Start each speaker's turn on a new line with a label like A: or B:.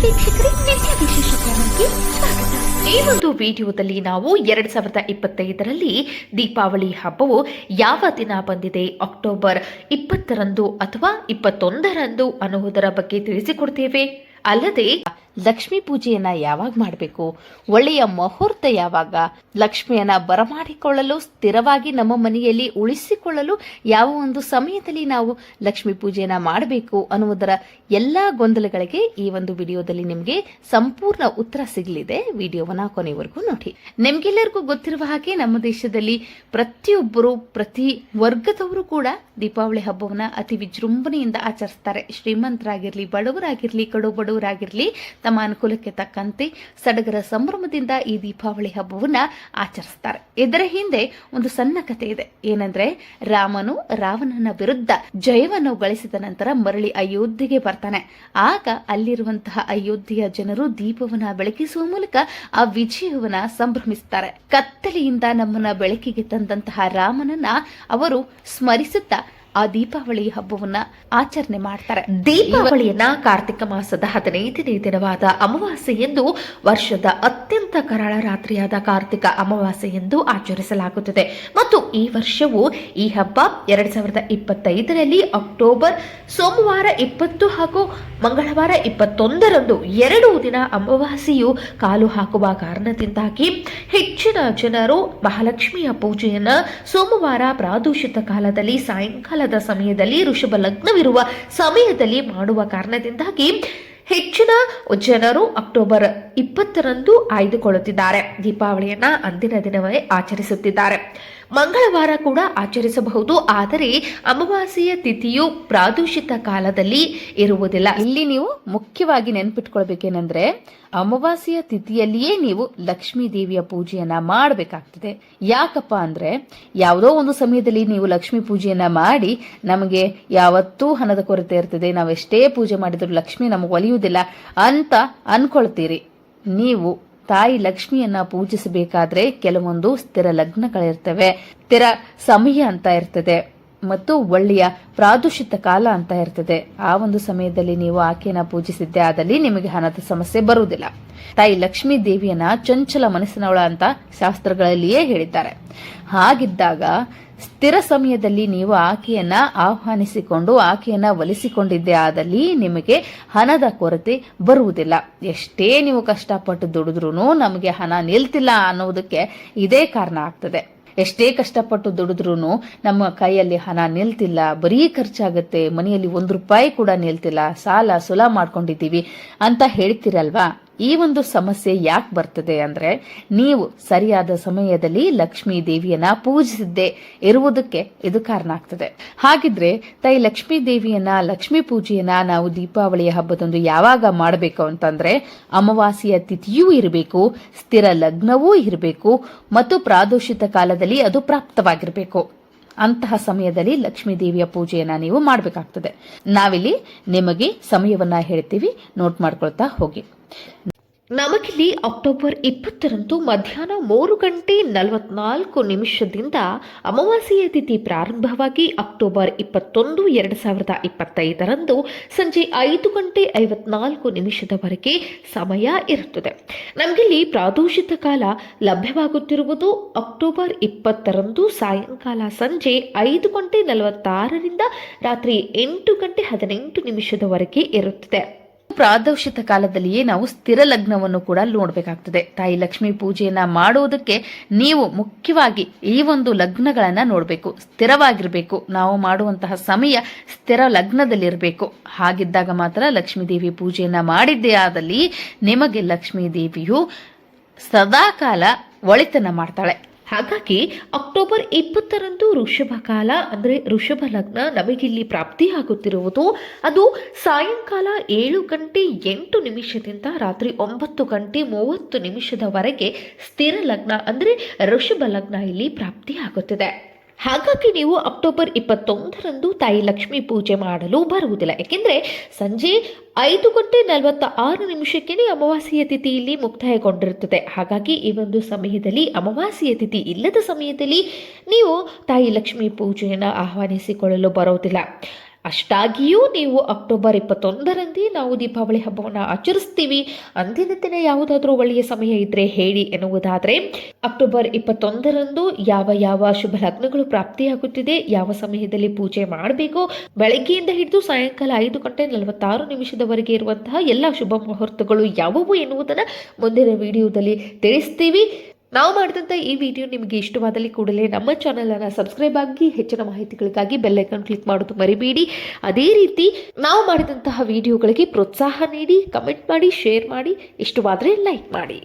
A: ವೀಕ್ಷಕರೇ, ನಿತ್ಯ ವಿಶೇಷ ಕ್ರಮಕ್ಕೆ ಸ್ವಾಗತ. ಈ ಒಂದು ವಿಡಿಯೋದಲ್ಲಿ ನಾವು 2025ರಲ್ಲಿ ದೀಪಾವಳಿ ಹಬ್ಬವು ಯಾವ ದಿನ ಬಂದಿದೆ, ಅಕ್ಟೋಬರ್ 20ರಂದು ಅಥವಾ 21ರಂದು ಅನ್ನುವುದರ ಬಗ್ಗೆ ತಿಳಿಸಿಕೊಡ್ತೇವೆ. ಅಲ್ಲದೆ ಲಕ್ಷ್ಮೀ ಪೂಜೆಯನ್ನ ಯಾವಾಗ ಮಾಡಬೇಕು, ಒಳ್ಳೆಯ ಮುಹೂರ್ತ ಯಾವಾಗ, ಲಕ್ಷ್ಮಿಯನ್ನ ಬರಮಾಡಿಕೊಳ್ಳಲು, ಸ್ಥಿರವಾಗಿ ನಮ್ಮ ಮನೆಯಲ್ಲಿ ಉಳಿಸಿಕೊಳ್ಳಲು ಯಾವ ಒಂದು ಸಮಯದಲ್ಲಿ ನಾವು ಲಕ್ಷ್ಮೀ ಪೂಜೆಯನ್ನ ಮಾಡಬೇಕು ಅನ್ನುವುದರ ಎಲ್ಲಾ ಗೊಂದಲಗಳಿಗೆ ಈ ಒಂದು ವಿಡಿಯೋದಲ್ಲಿ ನಿಮಗೆ ಸಂಪೂರ್ಣ ಉತ್ತರ ಸಿಗಲಿದೆ. ವಿಡಿಯೋವನ್ನ ಕೊನೆವರೆಗೂ ನೋಡಿ. ನಿಮ್ಗೆಲ್ಲರಿಗೂ ಗೊತ್ತಿರುವ ಹಾಗೆ ನಮ್ಮ ದೇಶದಲ್ಲಿ ಪ್ರತಿಯೊಬ್ಬರು, ಪ್ರತಿ ವರ್ಗದವರು ಕೂಡ ದೀಪಾವಳಿ ಹಬ್ಬವನ್ನ ಅತಿ ವಿಜೃಂಭಣೆಯಿಂದ ಆಚರಿಸ್ತಾರೆ. ಶ್ರೀಮಂತರಾಗಿರ್ಲಿ, ಬಡವರಾಗಿರ್ಲಿ, ಕಡು ಬಡವರಾಗಿರ್ಲಿ, ತಮ್ಮ ಅನುಕೂಲಕ್ಕೆ ತಕ್ಕಂತೆ ಸಡಗರ ಸಂಭ್ರಮದಿಂದ ಈ ದೀಪಾವಳಿ ಹಬ್ಬವನ್ನ ಆಚರಿಸ್ತಾರೆ. ಇದರ ಹಿಂದೆ ಒಂದು ಸಣ್ಣ ಕಥೆ ಇದೆ. ಏನಂದ್ರೆ, ರಾಮನು ರಾವಣನ ವಿರುದ್ಧ ಜಯವನ್ನು ಗಳಿಸಿದ ನಂತರ ಮರಳಿ ಅಯೋಧ್ಯೆಗೆ ಬರ್ತಾನೆ. ಆಗ ಅಲ್ಲಿರುವಂತಹ ಅಯೋಧ್ಯೆಯ ಜನರು ದೀಪವನ್ನ ಬೆಳಕಿಸುವ ಮೂಲಕ ಆ ವಿಜಯವನ್ನ ಸಂಭ್ರಮಿಸುತ್ತಾರೆ. ಕತ್ತಲೆಯಿಂದ ನಮ್ಮನ್ನ ಬೆಳಕಿಗೆ ತಂದಂತಹ ರಾಮನನ್ನ ಅವರು ಸ್ಮರಿಸುತ್ತಾ ಆ ದೀಪಾವಳಿ ಹಬ್ಬವನ್ನ ಆಚರಣೆ ಮಾಡ್ತಾರೆ. ದೀಪಾವಳಿಯನ್ನ ಕಾರ್ತಿಕ ಮಾಸದ 15ನೇ ದಿನವಾದ ಅಮಾವಾಸ್ಯೆ ಎಂದು, ವರ್ಷದ ಅತ್ಯಂತ ಕರಾಳ ರಾತ್ರಿಯಾದ ಕಾರ್ತಿಕ ಅಮಾವಾಸ್ಯೆ ಎಂದು ಆಚರಿಸಲಾಗುತ್ತದೆ. ಮತ್ತು ಈ ವರ್ಷವು ಈ ಹಬ್ಬ 2025ರಲ್ಲಿ ಅಕ್ಟೋಬರ್ ಸೋಮವಾರ 20 ಹಾಗೂ ಮಂಗಳವಾರ 21ರಂದು 2 ದಿನ ಅಮಾವಾಸ್ಯೆಯು ಕಾಲು ಹಾಕುವ ಕಾರಣದಿಂದಾಗಿ ಹೆಚ್ಚಿನ ಜನರು ಮಹಾಲಕ್ಷ್ಮಿಯ ಪೂಜೆಯನ್ನ ಸೋಮವಾರ ಪ್ರಾದೋಷಿಕ ಕಾಲದಲ್ಲಿ ಸಾಯಂಕಾಲ ಸಮಯದಲ್ಲಿ ಋಷಭ ಲಗ್ನವಿರುವ ಸಮಯದಲ್ಲಿ ಮಾಡುವ ಕಾರಣದಿಂದಾಗಿ ಹೆಚ್ಚಿನ ಜನರು ಅಕ್ಟೋಬರ್ 20ರಂದು ಆಯ್ದುಕೊಳ್ಳುತ್ತಿದ್ದಾರೆ. ದೀಪಾವಳಿಯನ್ನ ಅಂದಿನ ದಿನವೇ ಆಚರಿಸುತ್ತಿದ್ದಾರೆ. ಮಂಗಳವಾರ ಕೂಡ ಆಚರಿಸಬಹುದು, ಆದರೆ ಅಮಾವಾಸ್ಯೆಯ ತಿಥಿಯು ಪ್ರಾದೋಷಿಕ ಕಾಲದಲ್ಲಿ ಇರುವುದಿಲ್ಲ. ಇಲ್ಲಿ ನೀವು ಮುಖ್ಯವಾಗಿ ನೆನ್ಪಿಟ್ಕೊಳ್ಬೇಕೇನೆಂದ್ರೆ, ಅಮಾವಾಸ್ಯೆಯ ತಿಥಿಯಲ್ಲಿಯೇ ನೀವು ಲಕ್ಷ್ಮೀ ದೇವಿಯ ಪೂಜೆಯನ್ನ ಮಾಡಬೇಕಾಗ್ತದೆ. ಯಾಕಪ್ಪ ಅಂದ್ರೆ, ಯಾವುದೋ ಒಂದು ಸಮಯದಲ್ಲಿ ನೀವು ಲಕ್ಷ್ಮೀ ಪೂಜೆಯನ್ನ ಮಾಡಿ ನಮಗೆ ಯಾವತ್ತೂ ಹಣದ ಕೊರತೆ ಇರ್ತದೆ, ನಾವೆಷ್ಟೇ ಪೂಜೆ ಮಾಡಿದ್ರು ಲಕ್ಷ್ಮಿ ನಮಗೆ ಒಲಿಯುವುದಿಲ್ಲ ಅಂತ ಅನ್ಕೊಳ್ತೀರಿ. ನೀವು ತಾಯಿ ಲಕ್ಷ್ಮಿಯನ್ನ ಪೂಜಿಸಬೇಕಾದ್ರೆ ಕೆಲವೊಂದು ಸ್ಥಿರ ಲಗ್ನಗಳಿರ್ತವೆ, ಸ್ಥಿರ ಸಮಯ ಅಂತ ಇರ್ತದೆ, ಮತ್ತು ಒಳ್ಳೆಯ ಪ್ರಾದೋಷಿಕ ಕಾಲ ಅಂತ ಇರ್ತದೆ. ಆ ಒಂದು ಸಮಯದಲ್ಲಿ ನೀವು ಆಕೆಯನ್ನ ಪೂಜಿಸಿದ್ದೆ ಆದಲ್ಲಿ ನಿಮಗೆ ಹಣದ ಸಮಸ್ಯೆ ಬರುವುದಿಲ್ಲ. ತಾಯಿ ಲಕ್ಷ್ಮೀ ದೇವಿಯನ್ನ ಚಂಚಲ ಮನಸ್ಸಿನವಳ ಅಂತ ಶಾಸ್ತ್ರಗಳಲ್ಲಿಯೇ ಹೇಳಿದ್ದಾರೆ. ಹಾಗಿದ್ದಾಗ ಸ್ಥಿರ ಸಮಯದಲ್ಲಿ ನೀವು ಆಕೆಯನ್ನ ಆಹ್ವಾನಿಸಿಕೊಂಡು ಆಕೆಯನ್ನ ಒಲಿಸಿಕೊಂಡಿದ್ದೇ ಆದಲ್ಲಿ ನಿಮಗೆ ಹಣದ ಕೊರತೆ ಬರುವುದಿಲ್ಲ. ಎಷ್ಟೇ ನೀವು ಕಷ್ಟಪಟ್ಟು ದುಡಿದ್ರೂ ನಮಗೆ ಹಣ ನಿಲ್ತಿಲ್ಲ ಅನ್ನೋದಕ್ಕೆ ಇದೇ ಕಾರಣ ಆಗ್ತದೆ. ಎಷ್ಟೇ ಕಷ್ಟಪಟ್ಟು ದುಡಿದ್ರೂ ನಮ್ಮ ಕೈಯಲ್ಲಿ ಹಣ ನಿಲ್ತಿಲ್ಲ, ಬರೀ ಖರ್ಚಾಗುತ್ತೆ, ಮನೆಯಲ್ಲಿ ₹1 ಕೂಡ ನಿಲ್ತಿಲ್ಲ, ಸಾಲ ಸುಲ ಮಾಡ್ಕೊಂಡಿದ್ದೀವಿ ಅಂತ ಹೇಳ್ತಿರಲ್ವಾ. ಈ ಒಂದು ಸಮಸ್ಯೆ ಯಾಕೆ ಬರ್ತದೆ ಅಂದ್ರೆ, ನೀವು ಸರಿಯಾದ ಸಮಯದಲ್ಲಿ ಲಕ್ಷ್ಮೀ ದೇವಿಯನ್ನ ಪೂಜಿಸಿದ್ದೇ ಇರುವುದಕ್ಕೆ ಇದು ಕಾರಣ ಆಗ್ತದೆ. ಹಾಗಿದ್ರೆ ತಾಯಿ ಲಕ್ಷ್ಮೀ ದೇವಿಯನ್ನ, ಲಕ್ಷ್ಮೀ ಪೂಜೆಯನ್ನ ನಾವು ದೀಪಾವಳಿಯ ಹಬ್ಬದಂದು ಯಾವಾಗ ಮಾಡಬೇಕು ಅಂತಂದ್ರೆ, ಅಮಾವಾಸ್ಯೆಯ ತಿಥಿಯೂ ಇರಬೇಕು, ಸ್ಥಿರ ಲಗ್ನವೂ ಇರಬೇಕು, ಮತ್ತು ಪ್ರಾದೋಷಿಕ ಕಾಲದಲ್ಲಿ ಅದು ಪ್ರಾಪ್ತವಾಗಿರಬೇಕು. ಅಂತಹ ಸಮಯದಲ್ಲಿ ಲಕ್ಷ್ಮೀ ದೇವಿಯ ಪೂಜೆಯನ್ನ ನೀವು ಮಾಡಬೇಕಾಗ್ತದೆ. ನಾವಿಲ್ಲಿ ನಿಮಗೆ ಸಮಯವನ್ನ ಹೇಳ್ತೀವಿ, ನೋಟ್ ಮಾಡ್ಕೊಳ್ತಾ ಹೋಗಿ. ನಮಗಿಲ್ಲಿ ಅಕ್ಟೋಬರ್ 20ರಂದು ಮಧ್ಯಾಹ್ನ 3:44 ಅಮಾವಾಸ್ಯೆಯ ತಿಥಿ ಪ್ರಾರಂಭವಾಗಿ ಅಕ್ಟೋಬರ್ 21, 2025ರಂದು ಸಂಜೆ 5:54 ಸಮಯ ಇರುತ್ತದೆ. ನಮಗಿಲ್ಲಿ ಪ್ರಾದೋಷಿಕ ಕಾಲ ಲಭ್ಯವಾಗುತ್ತಿರುವುದು ಅಕ್ಟೋಬರ್ 20ರಂದು ಸಾಯಂಕಾಲ ಸಂಜೆ 5:46 ರಾತ್ರಿ 8:18 ಇರುತ್ತದೆ. ಪ್ರಾದೋಷಿಕ ಕಾಲದಲ್ಲಿಯೇ ನಾವು ಸ್ಥಿರ ಲಗ್ನವನ್ನು ಕೂಡ ನೋಡಬೇಕಾಗ್ತದೆ. ತಾಯಿ ಲಕ್ಷ್ಮೀ ಪೂಜೆಯನ್ನ ಮಾಡುವುದಕ್ಕೆ ನೀವು ಮುಖ್ಯವಾಗಿ ಈ ಒಂದು ಲಗ್ನಗಳನ್ನ ನೋಡಬೇಕು, ಸ್ಥಿರವಾಗಿರಬೇಕು. ನಾವು ಮಾಡುವಂತಹ ಸಮಯ ಸ್ಥಿರ ಲಗ್ನದಲ್ಲಿರಬೇಕು. ಹಾಗಿದ್ದಾಗ ಮಾತ್ರ ಲಕ್ಷ್ಮೀ ದೇವಿ ಪೂಜೆಯನ್ನ ಮಾಡಿದ್ದೇ ಆದಲ್ಲಿ ನಿಮಗೆ ಲಕ್ಷ್ಮೀ ದೇವಿಯು ಸದಾಕಾಲ ಒಳಿತನ್ನ ಮಾಡ್ತಾಳೆ. ಹಾಗಾಗಿ ಅಕ್ಟೋಬರ್ 20ರಂದು ಋಷಭ ಕಾಲ ಅಂದ್ರೆ ಋಷಭ ಲಗ್ನ ನಮಗಿಲ್ಲಿ ಪ್ರಾಪ್ತಿಯಾಗುತ್ತಿರುವುದು ಅದು ಸಾಯಂಕಾಲ 7:08 ರಾತ್ರಿ 9:30 ಸ್ಥಿರ ಲಗ್ನ ಅಂದ್ರೆ ಋಷಭ ಲಗ್ನ ಇಲ್ಲಿ ಪ್ರಾಪ್ತಿಯಾಗುತ್ತದೆ. ಹಾಗಾಗಿ ನೀವು ಅಕ್ಟೋಬರ್ 21ರಂದು ತಾಯಿ ಲಕ್ಷ್ಮಿ ಪೂಜೆ ಮಾಡಲು ಬರುವುದಿಲ್ಲ. ಯಾಕೆಂದ್ರೆ ಸಂಜೆ 5:46 ಅಮಾವಾಸ್ಯೆಯ ತಿಥಿಯಲ್ಲಿ ಮುಕ್ತಾಯಗೊಂಡಿರುತ್ತದೆ. ಹಾಗಾಗಿ ಈ ಒಂದು ಸಮಯದಲ್ಲಿ ಅಮಾವಾಸ್ಯೆಯ ತಿಥಿ ಇಲ್ಲದ ಸಮಯದಲ್ಲಿ ನೀವು ತಾಯಿ ಲಕ್ಷ್ಮಿ ಪೂಜೆಯನ್ನು ಆಹ್ವಾನಿಸಿಕೊಳ್ಳಲು ಬರೋದಿಲ್ಲ. ಅಷ್ಟಾಗಿಯೂ ನೀವು ಅಕ್ಟೋಬರ್ 21ರಂದೇ ನಾವು ದೀಪಾವಳಿ ಹಬ್ಬವನ್ನು ಆಚರಿಸ್ತೀವಿ, ಅಂದಿನ ದಿನ ಯಾವುದಾದ್ರೂ ಒಳ್ಳೆಯ ಸಮಯ ಇದ್ದರೆ ಹೇಳಿ ಎನ್ನುವುದಾದರೆ, ಅಕ್ಟೋಬರ್ 21ರಂದು ಯಾವ ಶುಭ ಲಗ್ನಗಳು ಪ್ರಾಪ್ತಿಯಾಗುತ್ತಿದೆ, ಯಾವ ಸಮಯದಲ್ಲಿ ಪೂಜೆ ಮಾಡಬೇಕು, ಬೆಳಗ್ಗೆಯಿಂದ ಹಿಡಿದು ಸಾಯಂಕಾಲ 5:46 ಇರುವಂತಹ ಎಲ್ಲ ಶುಭ ಮುಹೂರ್ತಗಳು ಯಾವುವು ಎನ್ನುವುದನ್ನು ಮುಂದಿನ ವಿಡಿಯೋದಲ್ಲಿ ತಿಳಿಸ್ತೀವಿ. ನಾವು ಮಾಡಿದಂಥ ಈ ವಿಡಿಯೋ ನಿಮಗೆ ಇಷ್ಟವಾದಲ್ಲಿ ಕೂಡಲೇ ನಮ್ಮ ಚಾನಲನ್ನು ಸಬ್ಸ್ಕ್ರೈಬ್ ಆಗಿ ಹೆಚ್ಚಿನ ಮಾಹಿತಿಗಳಿಗಾಗಿ ಬೆಲ್ ಐಕಾನ್ ಕ್ಲಿಕ್ ಮಾಡೋದು ಮರಿಬೇಡಿ. ಅದೇ ರೀತಿ ನಾವು ಮಾಡಿದಂತಹ ವಿಡಿಯೋಗಳಿಗೆ ಪ್ರೋತ್ಸಾಹ ನೀಡಿ, ಕಮೆಂಟ್ ಮಾಡಿ, ಶೇರ್ ಮಾಡಿ, ಇಷ್ಟವಾದರೆ ಲೈಕ್ ಮಾಡಿ.